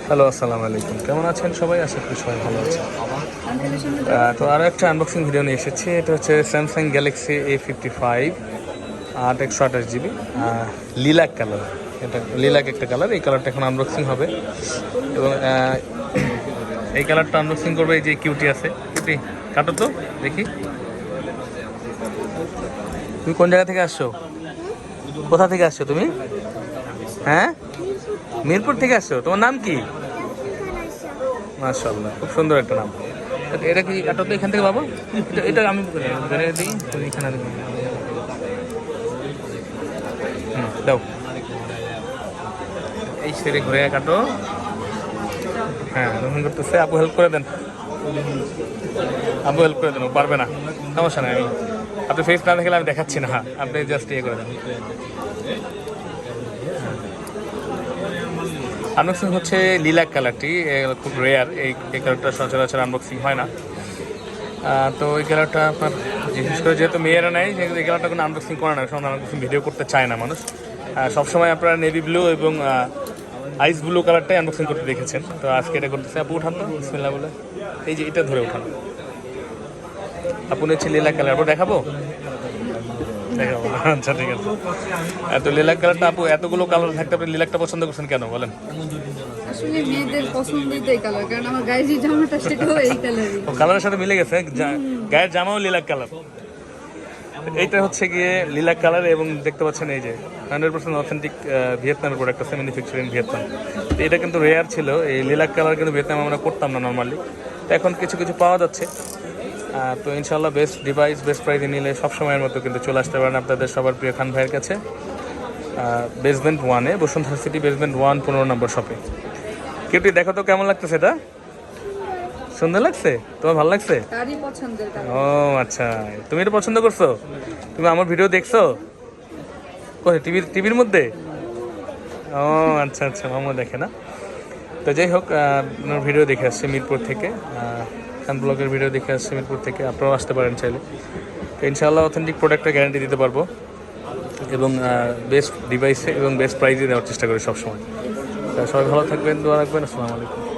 Hello, আসসালামু আলাইকুম। কেমন আছেন সবাই? আশা করি সবাই ভালো আছেন। তো আরও একটা আনবক্সিং ভিডিও নিয়ে এসেছি। এটা হচ্ছে Samsung Galaxy A55 8/128 GB lilac colour. এটা লিলাক একটা কালার। এই কালারটা এখন আনবক্সিং হবে এবং এই কালারটা আনবক্সিং করবে এই যে কিউটি আছে। কিউটি কাটো তো দেখি। তুমি কোন জায়গা থেকে আসছো? কোথা থেকে আসছো তুমি? হ্যাঁ, মিরপুর থেকে আসছো। তোমার নাম কি? মাশাআল্লাহ, খুব সুন্দর একটা নাম। এটা কি কাটো তো এখান থেকে বাবা। এটা আমি ধরে দিই, তুমি এখানে দাও। এই সেরে ঘুরে কাটো। হ্যাঁ, রোহন করতেছে। আপু হেল্প করে দেন, আপু হেল্প করে দেন। ও পারবে না, সমস্যা নাই। আপনি ফেস না দেখলে আমি দেখাচ্ছি না, আপনি জাস্ট ইয়ে করে দেন। আনবক্সিং হচ্ছে লিলাক কালারটি, খুব রেয়ার। এই কালারটা সচরাচর আনবক্সিং হয় না। তো এই কালারটা আপনার বিশেষ করে যেহেতু মেয়েরা নেয়, এই কালারটা কোনো আনবক্সিং করে না, কারণ আনবক্সিং ভিডিও করতে চায় না মানুষ। সবসময় আপনারা নেভি ব্লু এবং আইস ব্লু কালারটাই আনবক্সিং করতে দেখেছেন। তো আজকে এটা করতেছে। আপু উঠান তো, বিসমিল্লাহ বলে। এই যে এটা ধরে উঠান। আপু হচ্ছে লিলাক কালার। আপু দেখাবো? দেখাবো, আচ্ছা ঠিক আছে। এত লিলাক কালারটা, আপু এতগুলো কালার থাকতে আপনি লিলাকটা পছন্দ করছেন কেন বলেন? আসলে মেয়েদের পছন্দই তো এই কালার, কারণ আমার গায়ে যে জামাটা সেটাও এই কালারই। ও কালারের সাথে মিলে গেছে, গায়ের জামাও লিলাক কালার। এইটা হচ্ছে গিয়ে লিলাক কালার এবং দেখতে পাচ্ছেন এই যে 100% অথেন্টিক ভিয়েতনামের প্রোডাক্ট আছে, ম্যানুফ্যাকচারিং ভিয়েতনাম। তো এটা কিন্তু রেয়ার ছিল, এই লিলাক কালার কিন্তু ভিয়েতনাম আমরা করতাম না নর্মালি। তো এখন কিছু কিছু পাওয়া যাচ্ছে। তো ইনশাল্লাহ বেস্ট ডিভাইস, বেস্ট প্রাইসে নিলে সবসময়ের মতো কিন্তু চলে আসতে পারেন আপনাদের সবার প্রিয় খান ভাইয়ের কাছে, বেসমেন্ট 1-এ, বসুন্ধরা সিটি বেসমেন্ট 1, 15 নম্বর শপে। কিউটি দেখো তো কেমন লাগতেছে? এটা সুন্দর লাগছে? তোমার ভালো লাগছে? ও আচ্ছা, তুমি এটা পছন্দ করছো? তুমি আমার ভিডিও দেখছো কোথায়? টিভির মধ্যে? ও আচ্ছা আচ্ছা, মামা দেখে না। তো যাই হোক, আপনার ভিডিও দেখে আসছে মিরপুর থেকে, খান ব্লগের ভিডিও দেখে আসছে মিরপুর থেকে। আপনারাও আসতে পারেন চাইলে। তো ইনশাআল্লাহ অথেন্টিক প্রোডাক্টের গ্যারান্টি দিতে পারবো এবং বেস্ট ডিভাইসে এবং বেস্ট প্রাইসে দেওয়ার চেষ্টা করি সবসময়। সবাই ভালো থাকবেন, দোয়া রাখবেন। আসসালামু আলাইকুম।